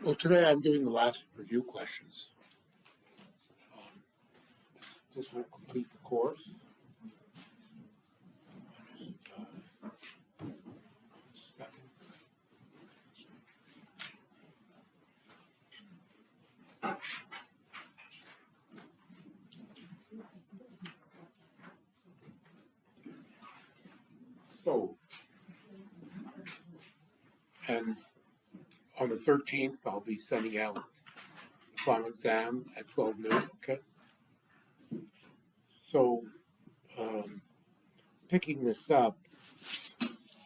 Well, today I'm doing the last review questions. This will complete the course. Second. So, and on the 13th, I'll be sending out the final exam at 12 noon, okay? So, picking this up,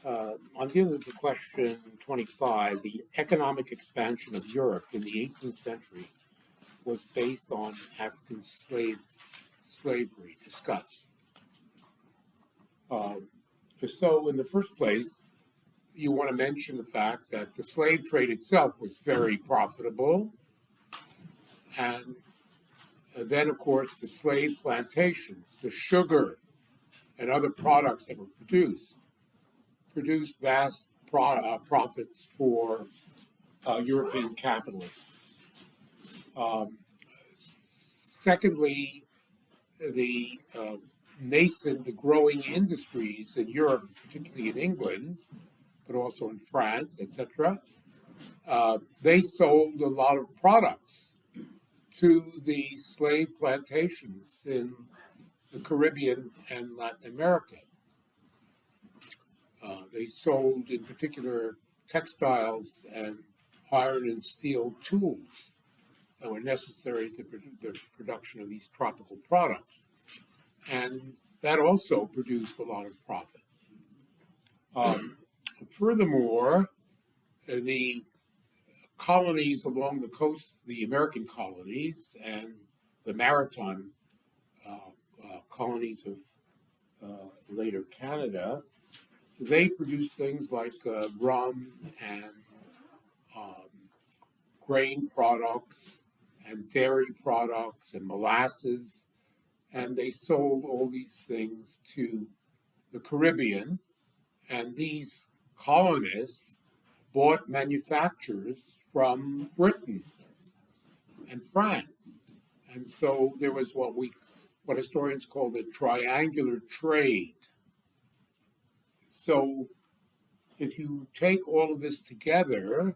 I'm dealing with the question 25. The economic expansion of Europe in the 18th century was based on African slavery. Discuss. So, in the first place, you want to mention the fact that the slave trade itself was very profitable. And then, of course, the slave plantations, the sugar and other products that were produced vast profits for European capitalists. Secondly, the the growing industries in Europe, particularly in England, but also in France, etc., they sold a lot of products to the slave plantations in the Caribbean and Latin America. They sold, in particular, textiles and iron and steel tools that were necessary to the production of these tropical products. And that also produced a lot of profit. Furthermore, the colonies along the coast, the American colonies and the maritime colonies of later Canada, they produced things like rum and grain products and dairy products and molasses, and they sold all these things to the Caribbean, and these colonists bought manufacturers from Britain and France. And so there was what historians call the triangular trade. So if you take all of this together,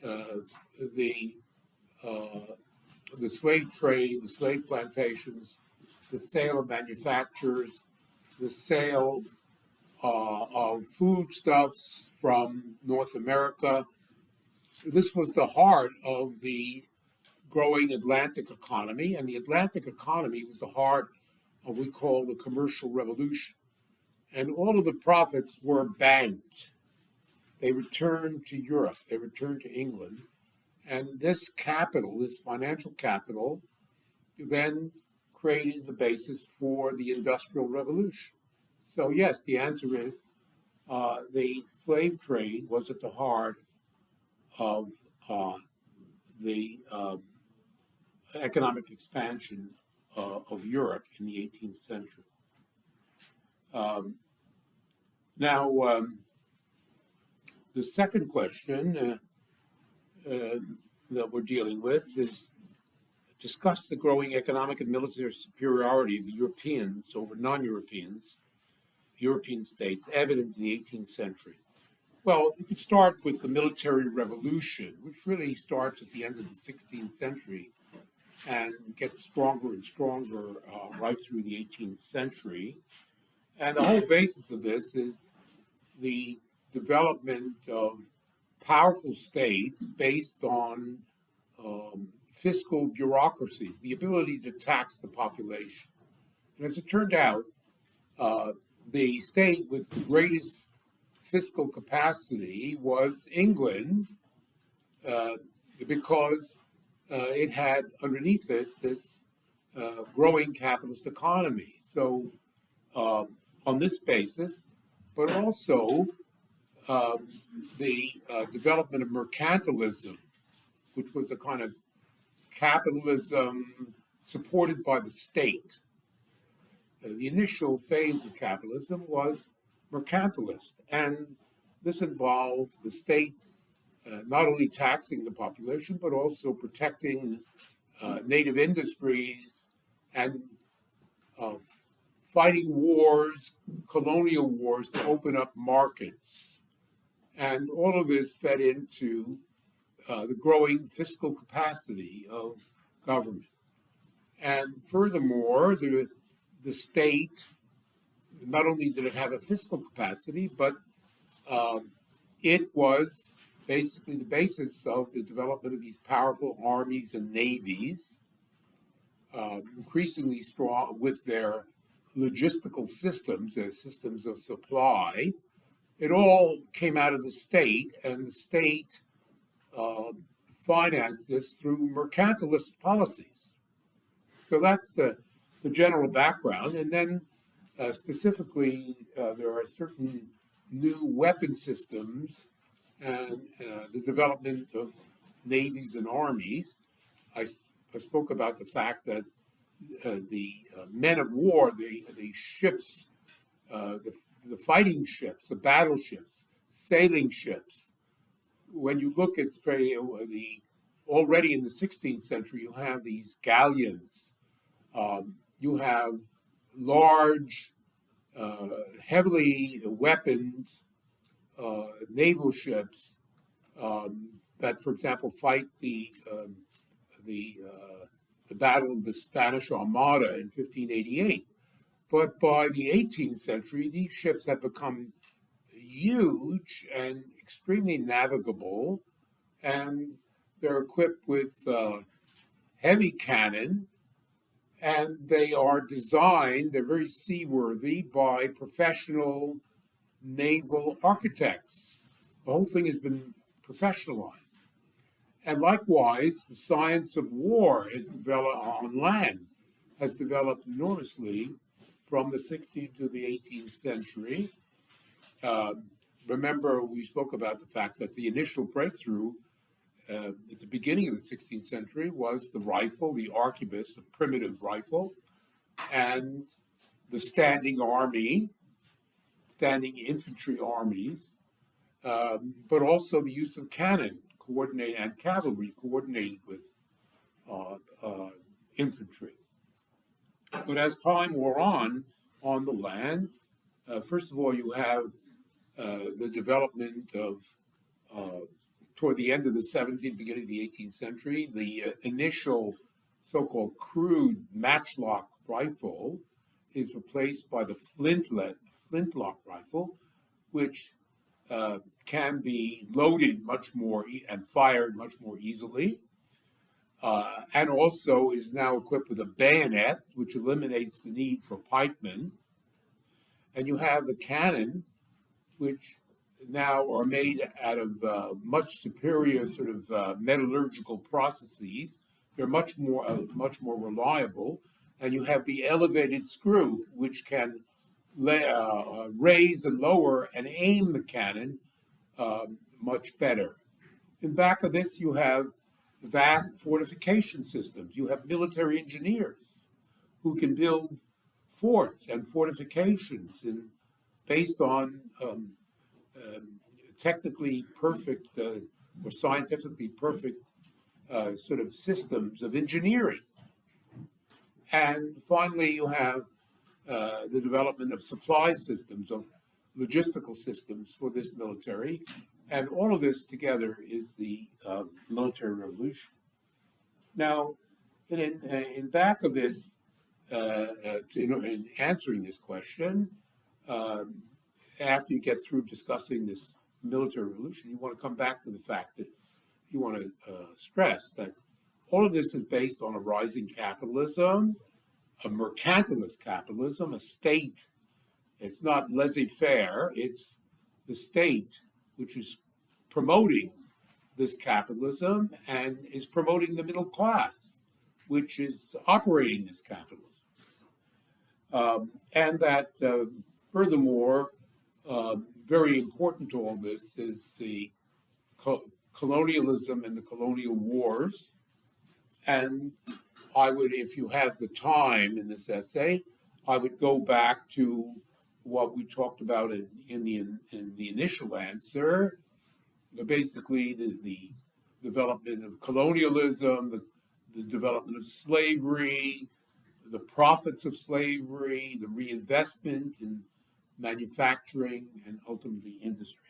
the slave trade, the slave plantations, the sale of manufacturers, the sale of foodstuffs from North America. This was the heart of the growing Atlantic economy, and the Atlantic economy was the heart of what we call the commercial revolution. And all of the profits were banked. They returned to Europe, they returned to England, and this capital, this financial capital, then created the basis for the Industrial Revolution. So yes, the answer is the slave trade was at the heart of the economic expansion of Europe in the 18th century. Now, the second question that we're dealing with is discuss the growing economic and military superiority of the Europeans over non-Europeans, European states, evident in the 18th century. Well, you could start with the military revolution, which really starts at the end of the 16th century and gets stronger and stronger right through the 18th century. And the whole basis of this is the development of powerful states based on fiscal bureaucracies, the ability to tax the population. And as it turned out, the state with the greatest fiscal capacity was England, because it had underneath it this growing capitalist economy. So on this basis, but also the development of mercantilism, which was a kind of capitalism supported by the state. The initial phase of capitalism was mercantilist, and this involved the state not only taxing the population, but also protecting native industries and uh, fighting wars, colonial wars to open up markets. And all of this fed into the growing fiscal capacity of government. And furthermore, the state, not only did it have a fiscal capacity, but um, it was basically the basis of the development of these powerful armies and navies, increasingly strong with their logistical systems, their systems of supply. It all came out of the state, and the state uh, financed this through mercantilist policies. So that's the general background. And then specifically, there are certain new weapon systems and the development of navies and armies. I spoke about the fact that the men of war, the ships, the fighting ships, the battleships, sailing ships. When you look at the already in the 16th century, you have these galleons. You have large, heavily weaponed naval ships that, for example, fight the the Battle of the Spanish Armada in 1588. But by the 18th century, these ships had become huge and extremely navigable, and they're equipped with heavy cannon, and they are designed, they're very seaworthy, by professional naval architects. The whole thing has been professionalized. And likewise, the science of war has developed on land, has developed enormously from the 16th to the 18th century. Uh, Remember, we spoke about the fact that the initial breakthrough at the beginning of the 16th century was the rifle, the arquebus, the primitive rifle, and the standing army, standing infantry armies, but also the use of cannon coordinated and cavalry coordinated with uh, uh, infantry. But as time wore on the land, first of all, you have the development of, toward the end of the 17th, beginning of the 18th century, the initial so-called crude matchlock rifle is replaced by the flintlock rifle, which can be loaded much more and fired much more easily, and also is now equipped with a bayonet, which eliminates the need for pikemen. And you have the cannon, which now are made out of much superior sort of metallurgical processes. They're much more reliable, and you have the elevated screw, which can raise and lower and aim the cannon much better. In back of this, you have vast fortification systems. You have military engineers who can build forts and fortifications based on technically perfect or scientifically perfect sort of systems of engineering. And finally, you have the development of supply systems, of logistical systems for this military. And all of this together is the military revolution. Now, in back of this, in answering this question, um, after you get through discussing this military revolution, you want to come back to the fact that you want to stress that all of this is based on a rising capitalism, a mercantilist capitalism, a state. It's not laissez-faire, it's the state which is promoting this capitalism and is promoting the middle class, which is operating this capitalism. And that, furthermore, very important to all this is the colonialism and the colonial wars. And I would, if you have the time in this essay, I would go back to what we talked about in the initial answer, basically the development of colonialism, the development of slavery, the profits of slavery, the reinvestment in manufacturing, and ultimately industry.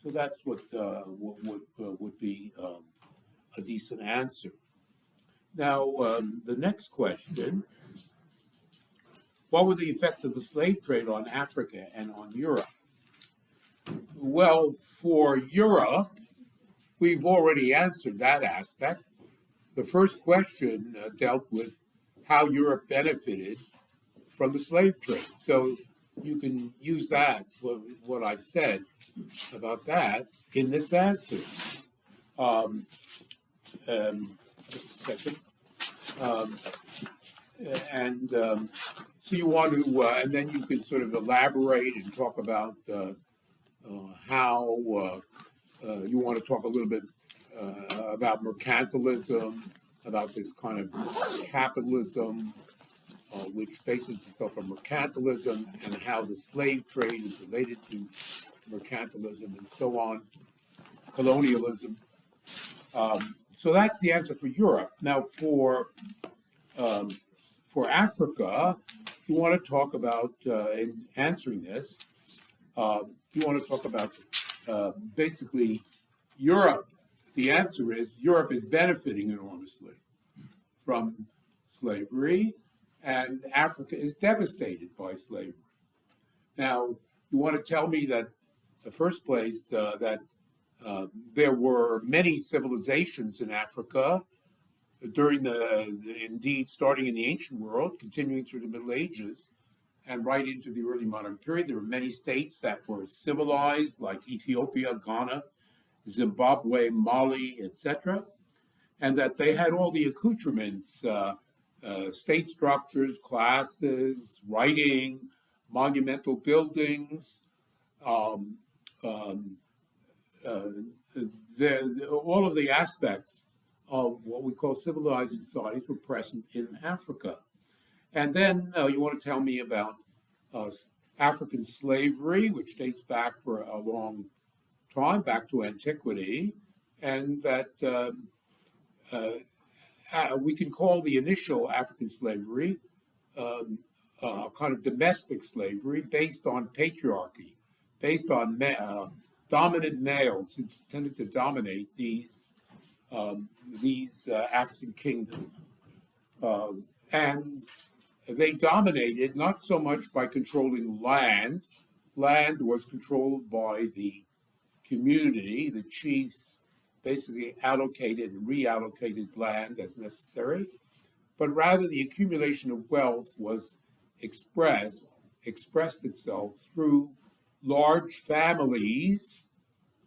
So that's what would be a decent answer. Now, the next question: what were the effects of the slave trade on Africa and on Europe? Well, for Europe, we've already answered that aspect. The first question dealt with how Europe benefited from the slave trade. So you can use that, what I've said about that, in this answer. Um, just a second. Um, so you want to, and then you can sort of elaborate and talk about how you want to talk a little bit about mercantilism, about this kind of capitalism, which bases itself on mercantilism, and how the slave trade is related to mercantilism, and so on, colonialism. So that's the answer for Europe. Now, for Africa, you want to talk about, in answering this, you want to talk about basically Europe. The answer is Europe is benefiting enormously from slavery, and Africa is devastated by slavery. Now, you want to tell me that, in the first place, that there were many civilizations in Africa during indeed starting in the ancient world, continuing through the Middle Ages, and right into the early modern period. There were many states that were civilized, like Ethiopia, Ghana, Zimbabwe, Mali, etc., and that they had all the accoutrements, state structures, classes, writing, monumental buildings, um, um, all of the aspects of what we call civilized societies were present in Africa. And then you want to tell me about African slavery, which dates back for a long time, back to antiquity, and that we can call the initial African slavery kind of domestic slavery based on patriarchy, based on dominant males who tended to dominate these African kingdoms. And they dominated not so much by controlling land. Land was controlled by the community. The chiefs basically allocated and reallocated land as necessary, but rather the accumulation of wealth was expressed itself through large families,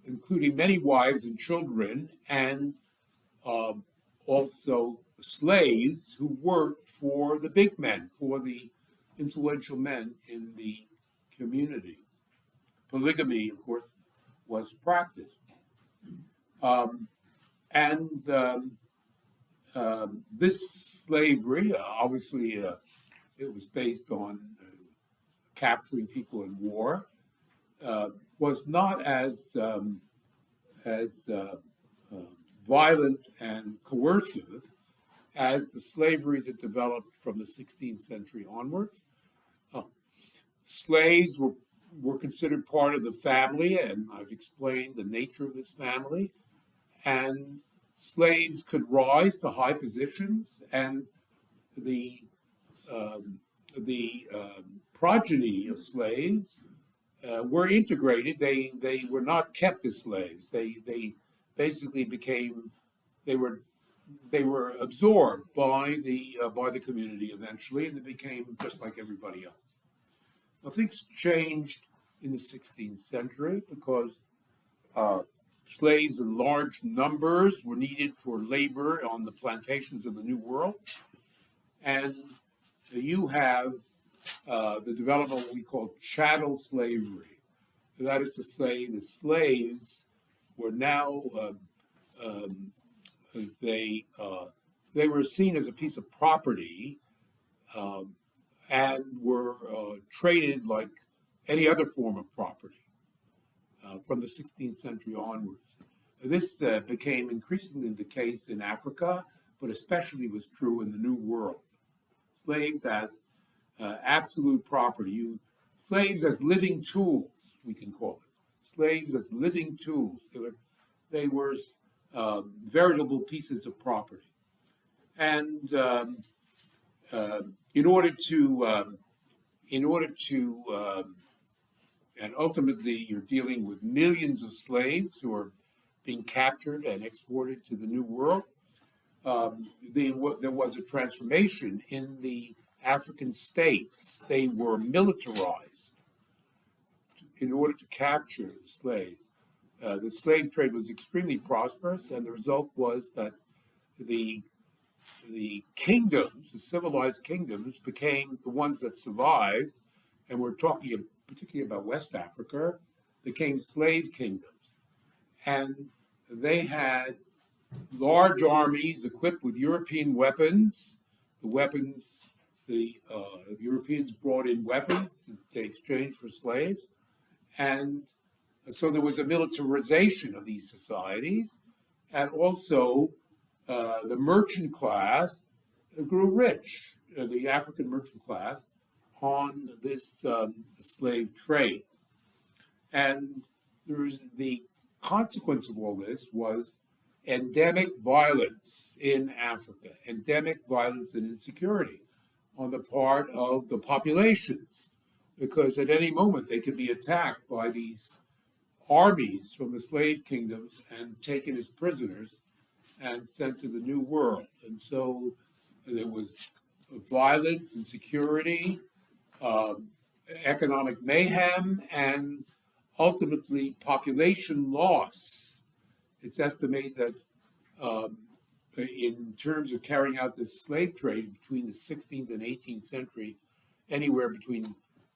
including many wives and children, and also slaves who worked for the big men, for the influential men in the community. Polygamy, of course, was practiced. This slavery, obviously, it was based on capturing people in war, was not as violent and coercive as the slavery that developed from the 16th century onwards. Slaves were considered part of the family, and I've explained the nature of this family. And slaves could rise to high positions, and the progeny of slaves were integrated. They were not kept as slaves. They basically became they were absorbed by the community eventually, and they became just like everybody else. Now things changed in the 16th century because slaves in large numbers were needed for labor on the plantations of the New World, and you have the development of what we call chattel slavery. That is to say, the slaves were now they were seen as a piece of property and were traded like any other form of property. from the 16th century onwards. This became increasingly the case in Africa, but especially was true in the New World. Slaves as absolute property, slaves as living tools, we can call it. Slaves as living tools. They were veritable pieces of property. And in order to and ultimately you're dealing with millions of slaves who are being captured and exported to the New World. There was a transformation in the African states. They were militarized in order to capture the slaves. The slave trade was extremely prosperous, and the result was that the kingdoms, the civilized kingdoms, became the ones that survived, and we're talking particularly about West Africa, became slave kingdoms. And they had large armies equipped with European weapons. The Europeans brought in weapons they exchanged for slaves. And so there was a militarization of these societies. And also the merchant class grew rich, the African merchant class, on this slave trade. And the consequence of all this was endemic violence in Africa, endemic violence and insecurity on the part of the populations, because at any moment they could be attacked by these armies from the slave kingdoms and taken as prisoners and sent to the New World. And so there was violence, insecurity, economic mayhem, and ultimately population loss. It's estimated that in terms of carrying out this slave trade between the 16th and 18th century, anywhere between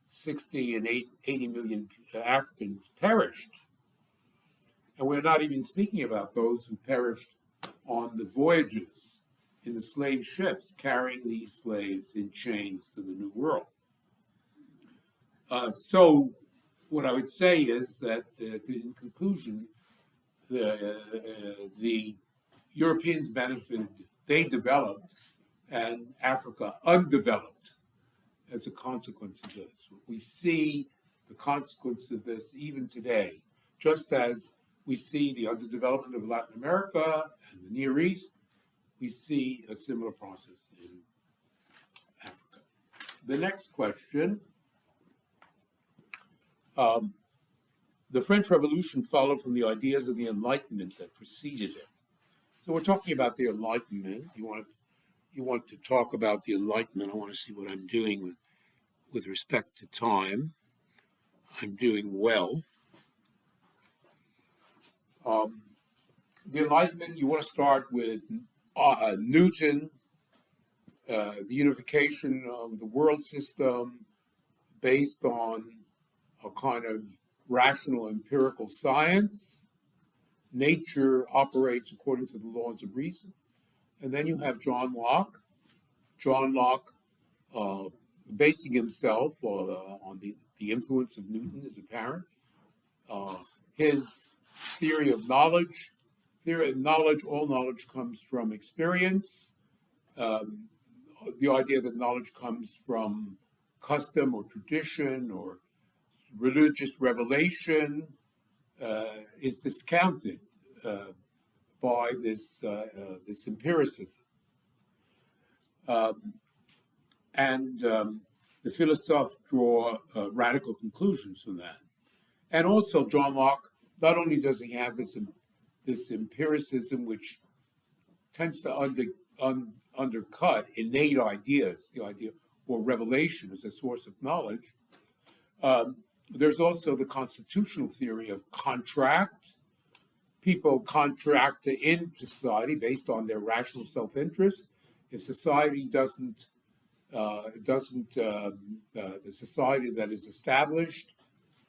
60 and 80 million Africans perished. And we're not even speaking about those who perished on the voyages in the slave ships carrying these slaves in chains to the New World. So what I would say is that, in conclusion, the Europeans benefited, they developed, and Africa undeveloped as a consequence of this. We see the consequence of this even today, just as we see the underdevelopment of Latin America and the Near East, we see a similar process in Africa. The next question. The French Revolution followed from the ideas of the Enlightenment that preceded it. So we're talking about the Enlightenment. You want to talk about the Enlightenment. I want to see what I'm doing with respect to time. I'm doing well. The Enlightenment, you want to start with Newton, the unification of the world system based on a kind of rational empirical science. Nature operates according to the laws of reason. And then you have John Locke. John Locke basing himself on the influence of Newton is apparent. His theory of knowledge, all knowledge comes from experience. The idea that knowledge comes from custom or tradition or religious revelation is discounted by this empiricism. And the philosophes draw radical conclusions from that. And also, John Locke, not only does he have this empiricism which tends to undercut innate ideas, the idea or revelation as a source of knowledge, there's also the constitutional theory of contract. People contract into society based on their rational self-interest. If society doesn't, the society that is established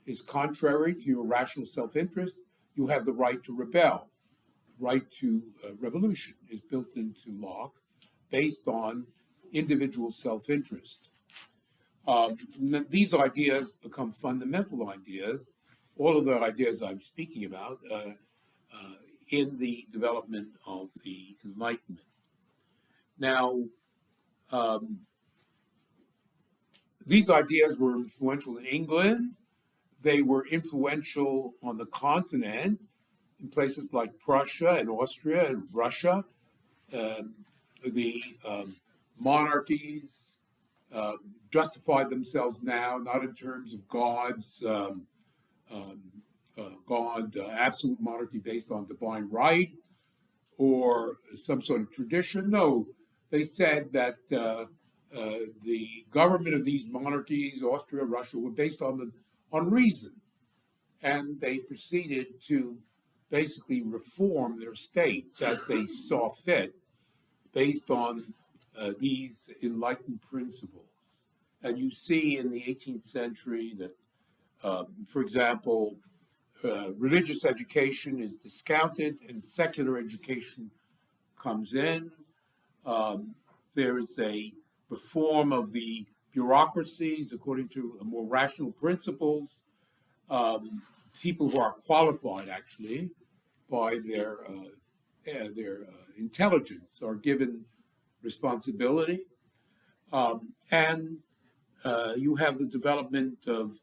is contrary to your rational self-interest, you have the right to rebel. The right to revolution is built into Locke based on individual self-interest. These ideas become fundamental ideas all of the ideas I'm speaking about in the development of the Enlightenment. Now, um, these ideas were influential in England. They were influential on the continent in places like Prussia and Austria and Russia. Um, the monarchies uh, justified themselves now not in terms of um, absolute monarchy based on divine right or some sort of tradition. No, they said that the government of these monarchies, Austria, Russia, were based on reason, and they proceeded to basically reform their states as they saw fit, based on these enlightened principles. And you see in the 18th century that, for example, religious education is discounted and secular education comes in. Um, there is a reform of the bureaucracies according to more rational principles. People who are qualified, actually, by their intelligence are given responsibility. And you have the development of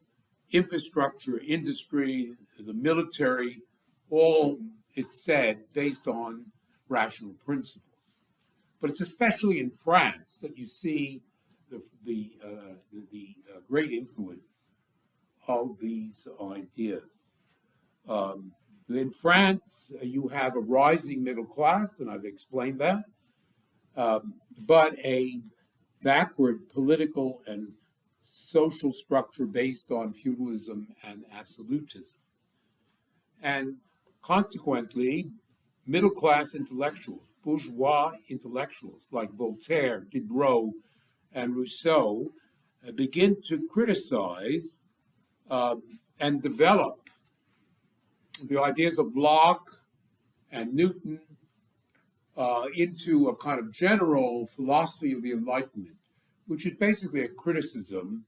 infrastructure, industry, the military, all, it's said, based on rational principles. But it's especially in France that you see the great influence of these ideas. Um, in France, you have a rising middle class, and I've explained that, but a backward political and social structure based on feudalism and absolutism. And consequently, middle class intellectuals, bourgeois intellectuals like Voltaire, Diderot, and Rousseau begin to criticize and develop the ideas of Locke and Newton into a kind of general philosophy of the Enlightenment, which is basically a criticism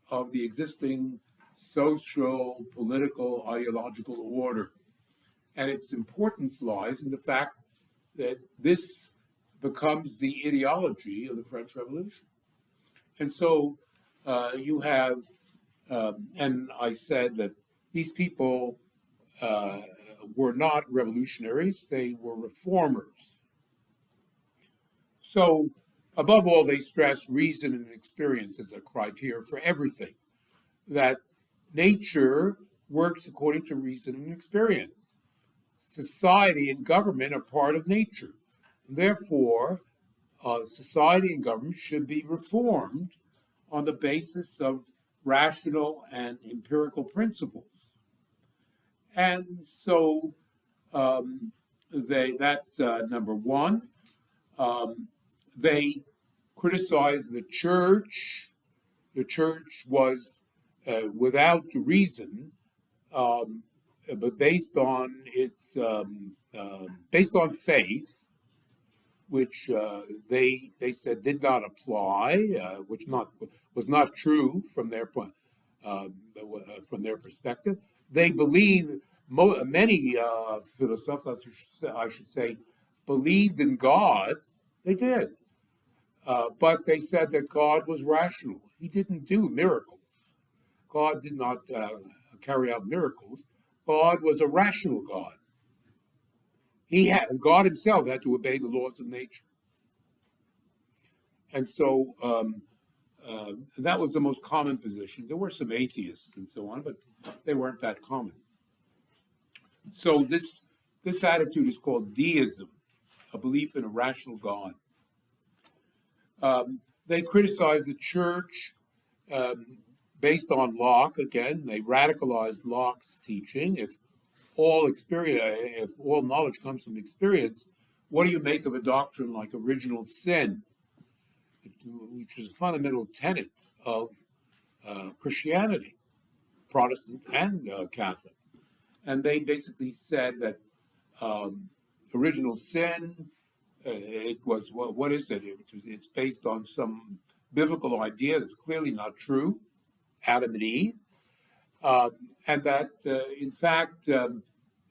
of the existing social, political, ideological order. And its importance lies in the fact that this becomes the ideology of the French Revolution. And so you have, and I said that these people were not revolutionaries, they were reformers. So, above all, they stress reason and experience as a criteria for everything, that nature works according to reason and experience. Society and government are part of nature. Therefore, society and government should be reformed on the basis of rational and empirical principles. And so that's number one. They criticized the church. The church was without reason, but based on faith, which they said did not apply, which was not true from their point from their perspective. They believe many philosophers, I should say, believed in God. They did, but they said that God was rational. He didn't do miracles. God did not carry out miracles. God was a rational God. God himself had to obey the laws of nature. And so that was the most common position. There were some atheists and so on, but they weren't that common. So this attitude is called deism, a belief in a rational God. They criticized the church based on Locke. Again, they radicalized Locke's teaching. If all knowledge comes from experience, what do you make of a doctrine like original sin, which is a fundamental tenet of Christianity, Protestant and Catholic? And they basically said that original sin, it was, what is it? It's based on some biblical idea that's clearly not true, Adam and Eve. and that, in fact,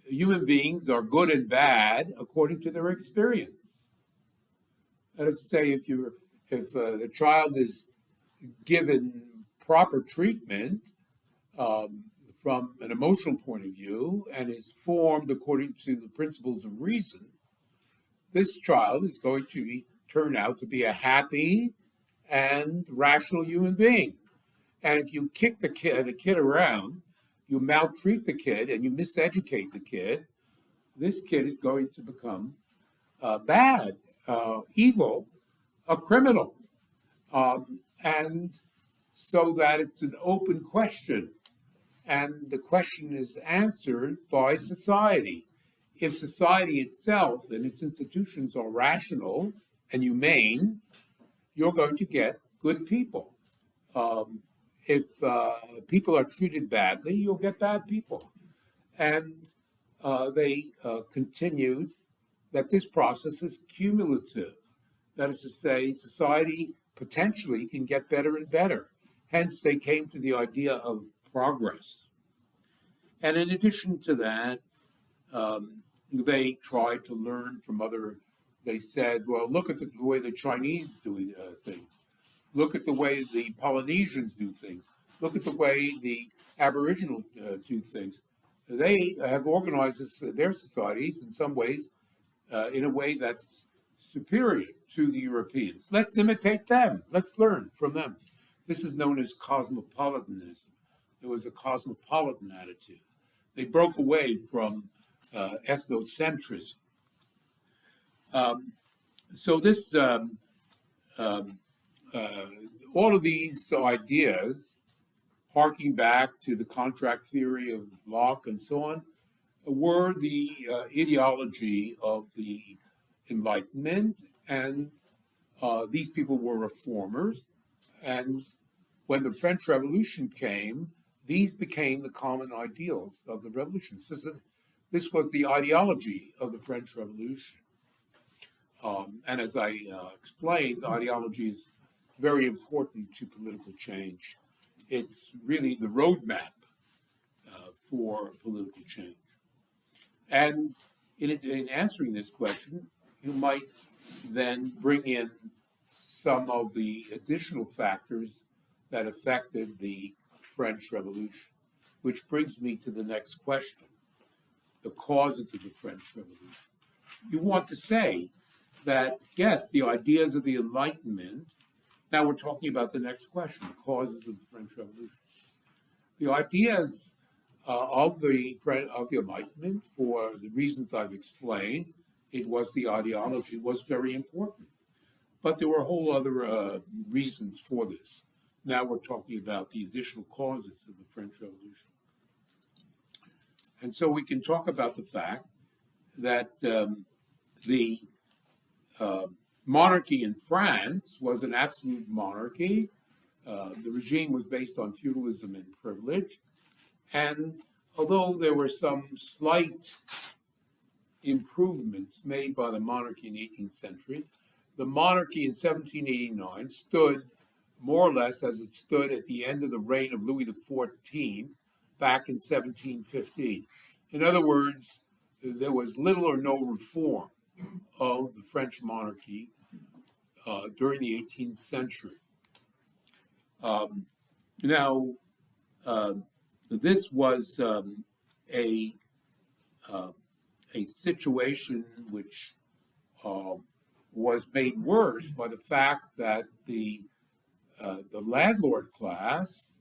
human beings are good and bad according to their experience. That is to say, if the child is given proper treatment from an emotional point of view and is formed according to the principles of reason, this child is going to turn out to be a happy and rational human being. And if you kick the kid around, you maltreat the kid, and you miseducate the kid, this kid is going to become bad, evil, a criminal. And so that it's an open question. And the question is answered by society. If society itself and its institutions are rational and humane, you're going to get good people. Um, if people are treated badly, you'll get bad people. And they continued that this process is cumulative. That is to say, society potentially can get better and better. Hence, they came to the idea of progress. And in addition to that, they tried to learn from other. They said, well, look at the way the Chinese do things. Look at the way the Polynesians do things. Look at the way the Aboriginal do things. They have organized their societies in some ways in a way that's superior to the Europeans. Let's imitate them. Let's learn from them. This is known as cosmopolitanism. It was a cosmopolitan attitude. They broke away from ethnocentrism. So this, all of these ideas, harking back to the contract theory of Locke and so on, were the ideology of the Enlightenment, and these people were reformers. And when the French Revolution came, these became the common ideals of the revolution. So this was the ideology of the French Revolution. And as I explained, ideology is very important to political change. It's really the roadmap for political change. And in answering this question, you might then bring in some of the additional factors that affected the French Revolution, which brings me to the next question, the causes of the French Revolution. You want to say that, yes, the ideas of the Enlightenment, now we're talking about the next question, the causes of the French Revolution. The ideas of the Enlightenment, for the reasons I've explained, it was the ideology was very important. But there were whole other reasons for this. Now we're talking about the additional causes of the French Revolution. And so we can talk about the fact that the monarchy in France was an absolute monarchy. The regime was based on feudalism and privilege. And although there were some slight improvements made by the monarchy in the 18th century, the monarchy in 1789 stood more or less as it stood at the end of the reign of Louis XIV back in 1715. In other words, there was little or no reform of the French monarchy during the 18th century. Now, this was a situation which was made worse by the fact that the landlord class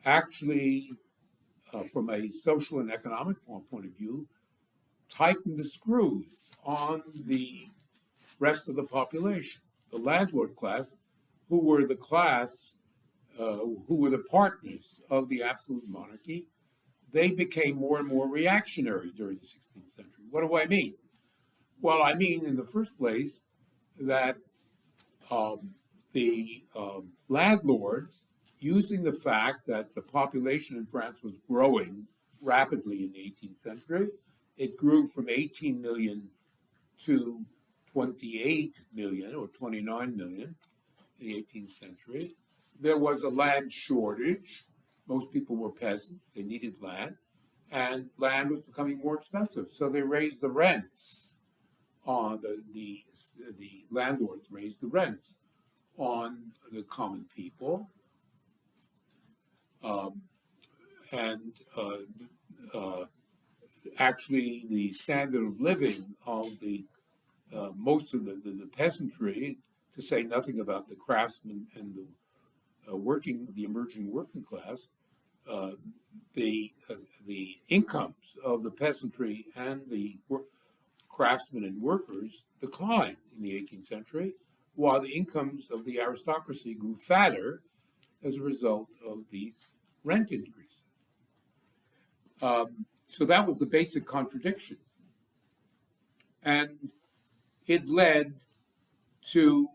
actually, from a social and economic point of view, tightened the screws on the rest of the population. The landlord class, who were the class, who were the partners of the absolute monarchy, they became more and more reactionary during the 16th century. What do I mean? Well, I mean, in the first place, that the landlords, using the fact that the population in France was growing rapidly in the 18th century, it grew from 18 million to 28 million or 29 million in the 18th century. There was a land shortage. Most people were peasants, they needed land, and land was becoming more expensive. So they raised the rents on the landlords raised the rents on the common people. Um, and uh, Actually, the standard of living of the most of the peasantry, to say nothing about the craftsmen and the emerging working class, uh, the incomes of the peasantry and the craftsmen and workers declined in the 18th century, while the incomes of the aristocracy grew fatter as a result of these rent increases. So that was the basic contradiction. And it led to,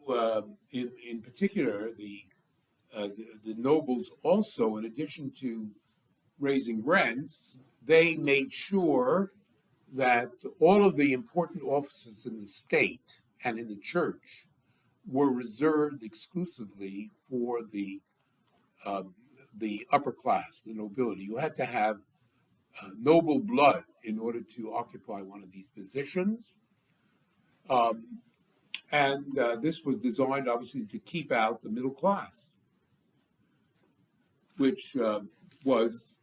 in particular, the nobles also, in addition to raising rents, they made sure that all of the important offices in the state and in the church were reserved exclusively for the upper class, the nobility. You had to have noble blood in order to occupy one of these positions. Um, and this was designed, obviously, to keep out the middle class, which was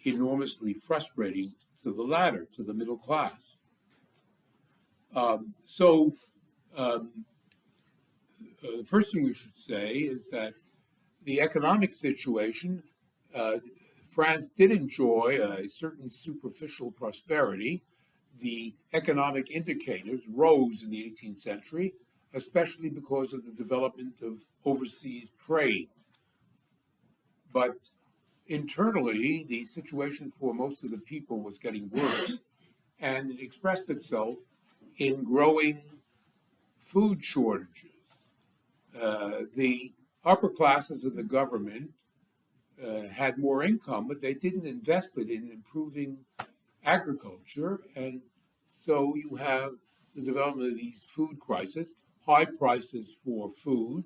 enormously frustrating to the latter, to the middle class. So the first thing we should say is that the economic situation, uh, France did enjoy a certain superficial prosperity. The economic indicators rose in the 18th century, especially because of the development of overseas trade. But internally, the situation for most of the people was getting worse, and it expressed itself in growing food shortages. The upper classes of the government had more income, but they didn't invest it in improving agriculture, and so you have the development of these food crises, high prices for food,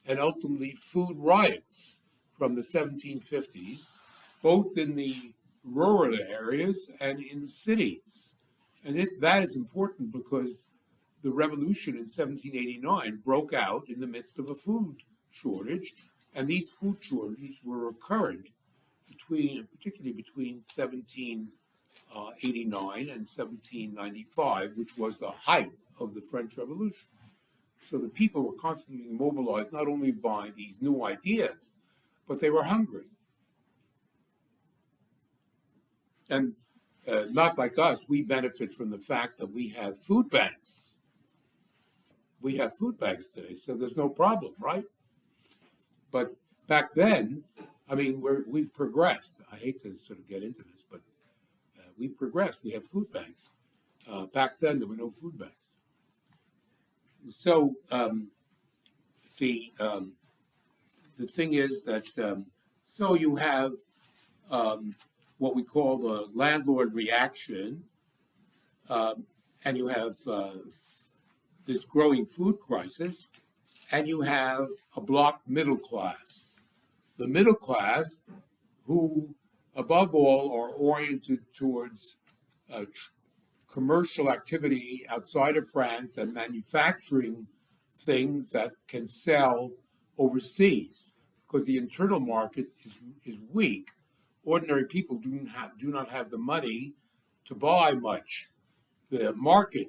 and ultimately food riots from the 1750s, both in the rural areas and in the cities. And that is important because the revolution in 1789 broke out in the midst of a food shortage, and these food shortages were recurrent particularly between 1789 and 1795, which was the height of the French Revolution. So the people were constantly mobilized not only by these new ideas, but they were hungry. And not like us, we benefit from the fact that we have food banks. We have food banks today, so there's no problem, right? But back then, I mean, we've progressed. I hate to sort of get into this, but we've progressed. We have food banks. Back then, there were no food banks. So the the thing is that so you have what we call the landlord reaction, and you have this growing food crisis, and you have a block middle class. The middle class, who above all are oriented towards commercial activity outside of France and manufacturing things that can sell overseas, because the internal market is weak. Ordinary people do not have the money to buy much. The market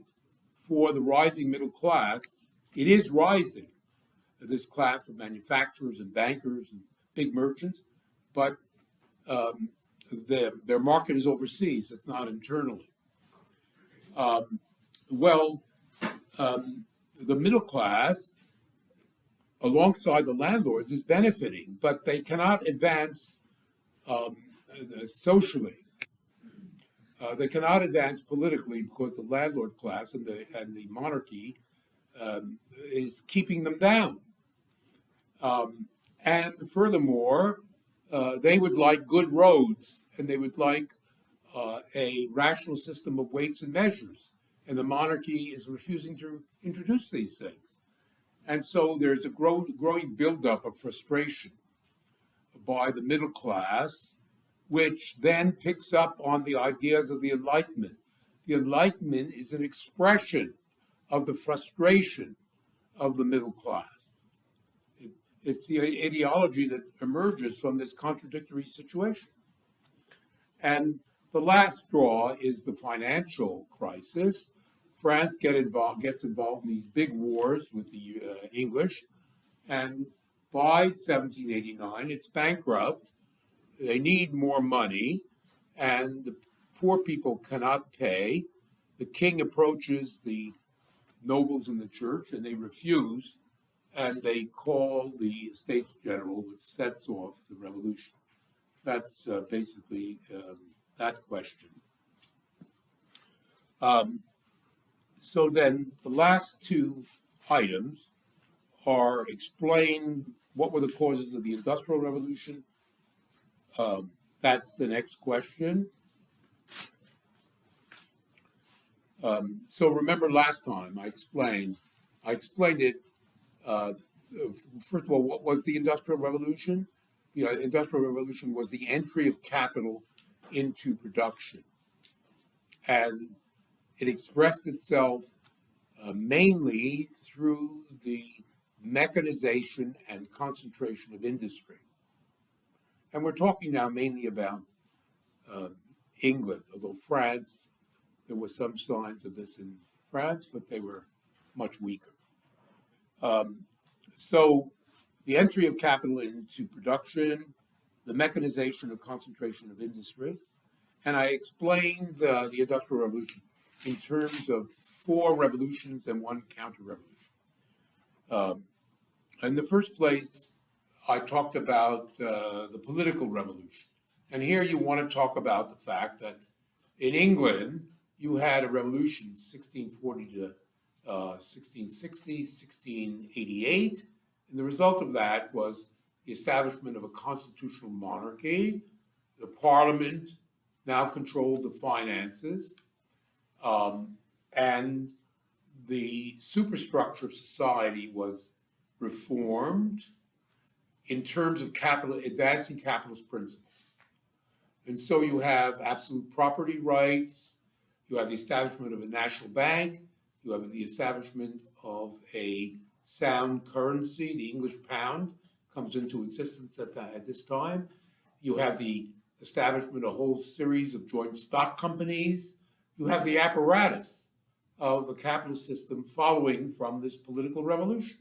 for the rising middle class, it is rising, this class of manufacturers and bankers and big merchants, but their market is overseas, it's not internally. Well, the middle class, alongside the landlords, is benefiting, but they cannot advance socially. They cannot advance politically because the landlord class and the monarchy is keeping them down. And furthermore, they would like good roads, and they would like a rational system of weights and measures. And the monarchy is refusing to introduce these things. And so there's a growing buildup of frustration by the middle class which then picks up on the ideas of the Enlightenment. The Enlightenment is an expression of the frustration of the middle class. It's the ideology that emerges from this contradictory situation. And the last straw is the financial crisis. France gets involved in these big wars with the English, and by 1789, it's bankrupt. They need more money, and the poor people cannot pay. The king approaches the nobles in the church, and they refuse, and they call the States General, which sets off the revolution. That's basically that question. So then the last two items are explain what were the causes of the Industrial Revolution. That's the next question. So remember last time I explained it. First of all, what was the Industrial Revolution? The Industrial Revolution was the entry of capital into production. And it expressed itself mainly through the mechanization and concentration of industry. And we're talking now mainly about England, although France, there were some signs of this in France, but they were much weaker. So the entry of capital into production, the mechanization and concentration of industry, and I explained the Industrial Revolution in terms of 4 revolutions and 1 counter-revolution. In the first place, I talked about the political revolution. And here you want to talk about the fact that in England, you had a revolution 1640 to 1660, 1688. And the result of that was the establishment of a constitutional monarchy. The parliament now controlled the finances. And the superstructure of society was reformed in terms of advancing capitalist principles. And so you have absolute property rights, you have the establishment of a national bank, you have the establishment of a sound currency. The English pound comes into existence at this time. You have the establishment of a whole series of joint stock companies. You have the apparatus of a capitalist system following from this political revolution.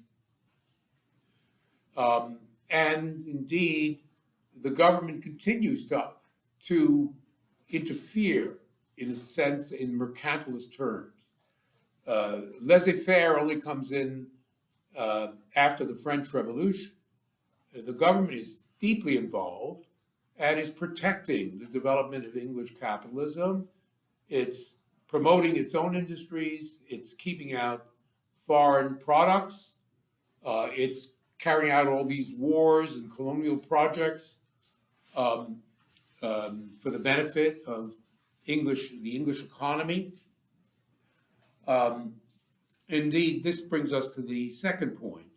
And indeed, the government continues to interfere in a sense in mercantilist terms. Laissez-faire only comes in after the French Revolution. The government is deeply involved and is protecting the development of English capitalism. It's promoting its own industries. It's keeping out foreign products. It's carrying out all these wars and colonial projects for the benefit of the English economy. Indeed, this brings us to the second point,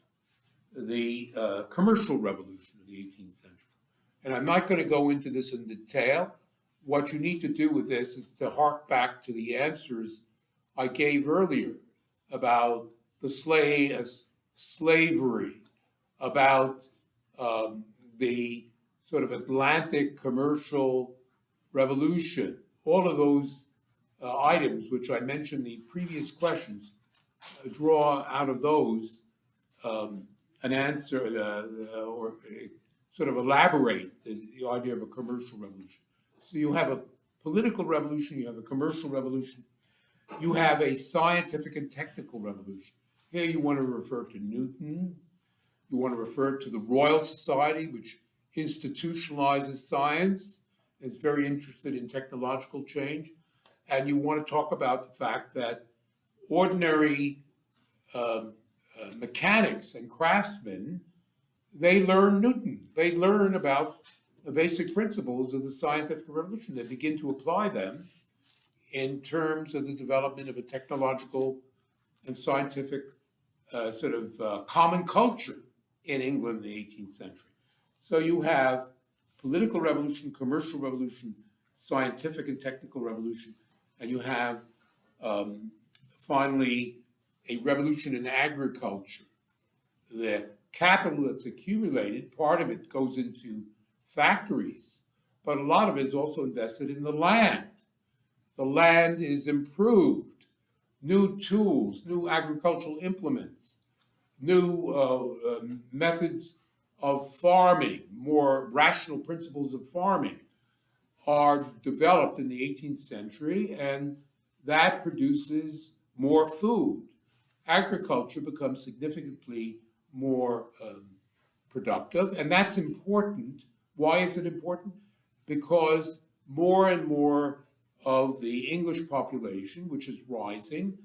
the commercial revolution of the 18th century. And I'm not going to go into this in detail. What you need to do with this is to hark back to the answers I gave earlier about the slavery, about the sort of Atlantic commercial revolution. All of those items, which I mentioned in the previous questions, draw out of those an answer or sort of elaborate the idea of a commercial revolution. So you have a political revolution, you have a commercial revolution, you have a scientific and technical revolution. Here you want to refer to Newton, you want to refer to the Royal Society, which institutionalizes science, is very interested in technological change, and you want to talk about the fact that ordinary mechanics and craftsmen, they learn Newton. They learn about the basic principles of the scientific revolution. They begin to apply them in terms of the development of a technological and scientific sort of common culture in England in the 18th century. So you have political revolution, commercial revolution, scientific and technical revolution, and you have finally a revolution in agriculture. The capital that's accumulated, part of it goes into factories, but a lot of it is also invested in the land. The land is improved, new tools, new agricultural implements, new methods of farming, more rational principles of farming are developed in the 18th century, and that produces more food. Agriculture becomes significantly more productive, and that's important. Why is it important? Because more and more of the English population, which is rising,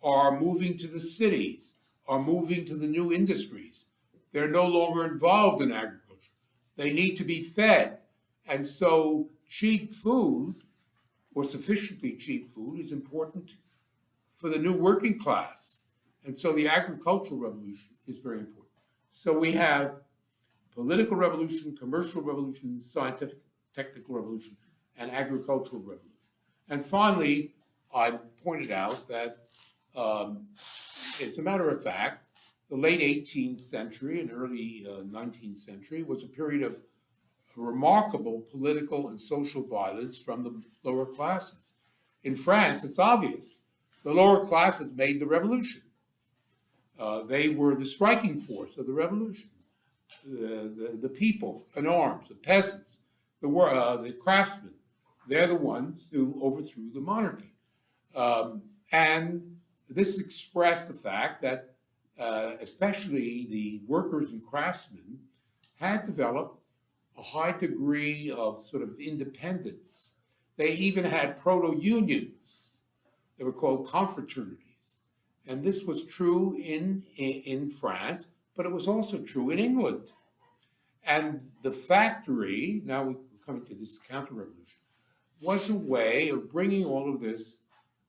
are moving to the cities, are moving to the new industries. They're no longer involved in agriculture. They need to be fed. And so cheap food, or sufficiently cheap food, is important for the new working class. And so the agricultural revolution is very important. So we have political revolution, commercial revolution, scientific, technical revolution, and agricultural revolution. And finally, I pointed out that, as a matter of fact, the late 18th century and early 19th century was a period of remarkable political and social violence from the lower classes. In France, it's obvious. The lower classes made the revolution. They were the striking force of the revolution. The people in arms, the peasants, the craftsmen, they're the ones who overthrew the monarchy. And this expressed the fact that especially the workers and craftsmen had developed a high degree of sort of independence. They even had proto-unions. They were called confraternities. And this was true in France, but it was also true in England. And the factory, now we're coming to this counter-revolution, was a way of bringing all of this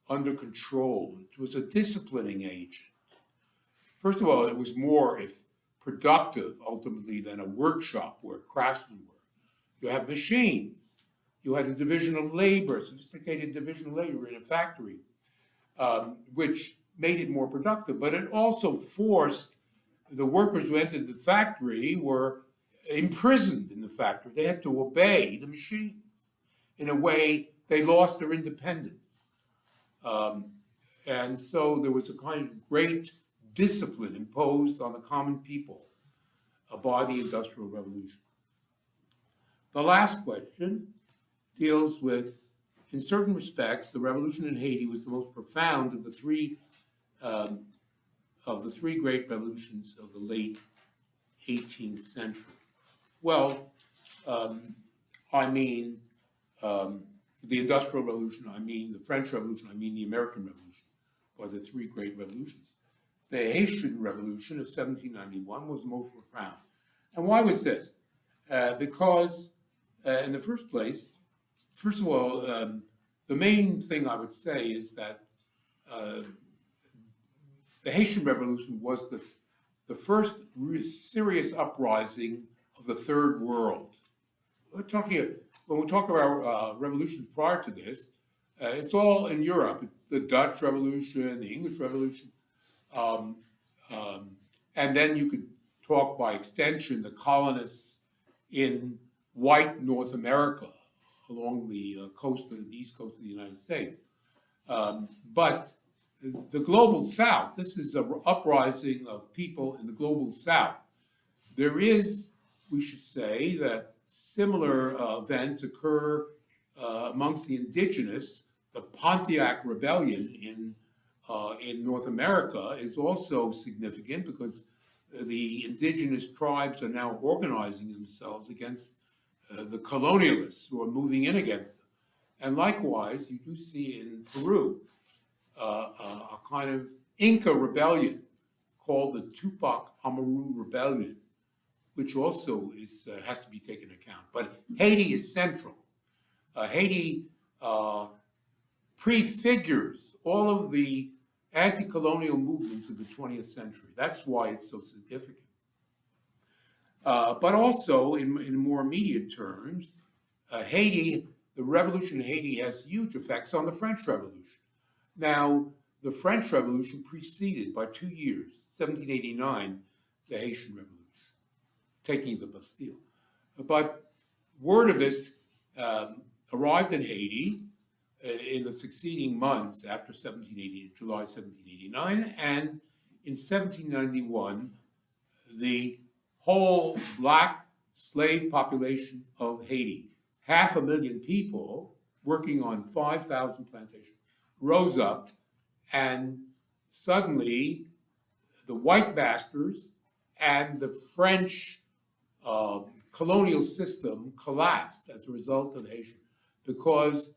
under control. It was a disciplining agent. First of all, it was more productive, ultimately, than a workshop where craftsmen were. You have machines. You had a division of labor, sophisticated division of labor in a factory, which made it more productive. But it also forced the workers who entered the factory were imprisoned in the factory. They had to obey the machines. In a way, they lost their independence. And so there was a kind of great discipline imposed on the common people by the Industrial Revolution. The last question deals with, in certain respects, the revolution in Haiti was the most profound of the three great revolutions of the late 18th century. Well, I mean the Industrial Revolution, I mean the French Revolution, I mean the American Revolution, or the three great revolutions. The Haitian Revolution of 1791 was the most profound. And why was this? Because, in the first place, first of all, the main thing I would say is that the Haitian Revolution was the first serious uprising of the Third World. When we talk about revolutions prior to this, it's all in Europe. The Dutch Revolution, the English Revolution, and then you could talk by extension the colonists in white North America along the east coast of the United States. But the global South, this is an uprising of people in the global South. There is, we should say, that similar events occur amongst the indigenous. The Pontiac Rebellion in North America is also significant because the indigenous tribes are now organizing themselves against the colonialists who are moving in against them. And likewise, you do see in Peru a kind of Inca rebellion called the Tupac Amaru Rebellion, which also has to be taken into account. But Haiti is central. Haiti prefigures all of the anti-colonial movements of the 20th century. That's why it's so significant. But also, in more immediate terms, Haiti, the revolution in Haiti has huge effects on the French Revolution. Now, the French Revolution preceded by 2 years, 1789, the Haitian Revolution, taking the Bastille. But word of this arrived in Haiti in the succeeding months after 1780, July 1789, and in 1791, the whole black slave population of Haiti, 500,000 people working on 5,000 plantations, rose up, and suddenly the white masters and the French colonial system collapsed as a result of the Haitian, because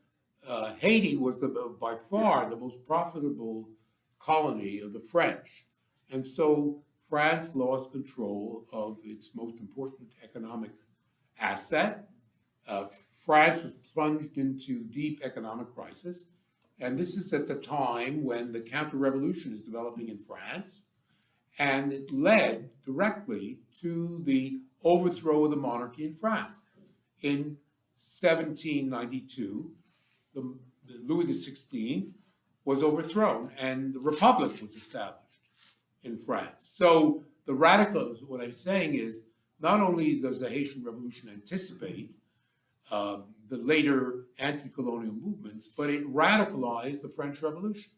Haiti was by far the most profitable colony of the French. And so France lost control of its most important economic asset. France was plunged into deep economic crisis. And this is at the time when the counter-revolution is developing in France. And it led directly to the overthrow of the monarchy in France. In 1792, the Louis XVI was overthrown and the Republic was established in France. So the radicals, what I'm saying is, not only does the Haitian Revolution anticipate the later anti-colonial movements, but it radicalized the French Revolution.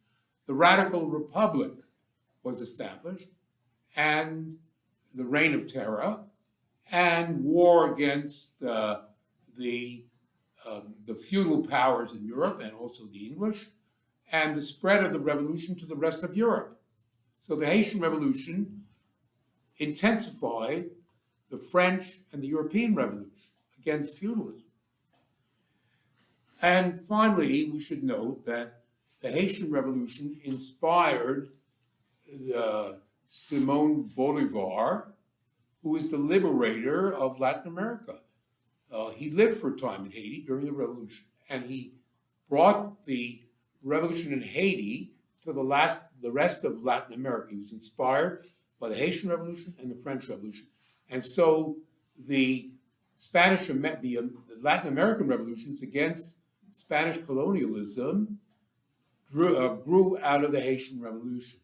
The Radical Republic was established, and the Reign of Terror, and war against the feudal powers in Europe and also the English, and the spread of the revolution to the rest of Europe. So the Haitian Revolution intensified the French and the European Revolution against feudalism. And finally, we should note that the Haitian Revolution inspired Simon Bolivar, who is the liberator of Latin America. He lived for a time in Haiti during the revolution, and he brought the revolution in Haiti to the rest of Latin America. He was inspired by the Haitian Revolution and the French Revolution. And so the Latin American revolutions against Spanish colonialism grew out of the Haitian Revolution.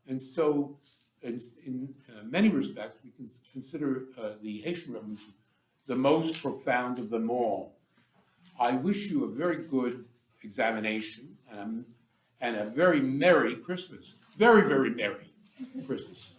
And so in many respects, we can consider the Haitian Revolution the most profound of them all. I wish you a very good examination and a very Merry Christmas. Very, very Merry Christmas.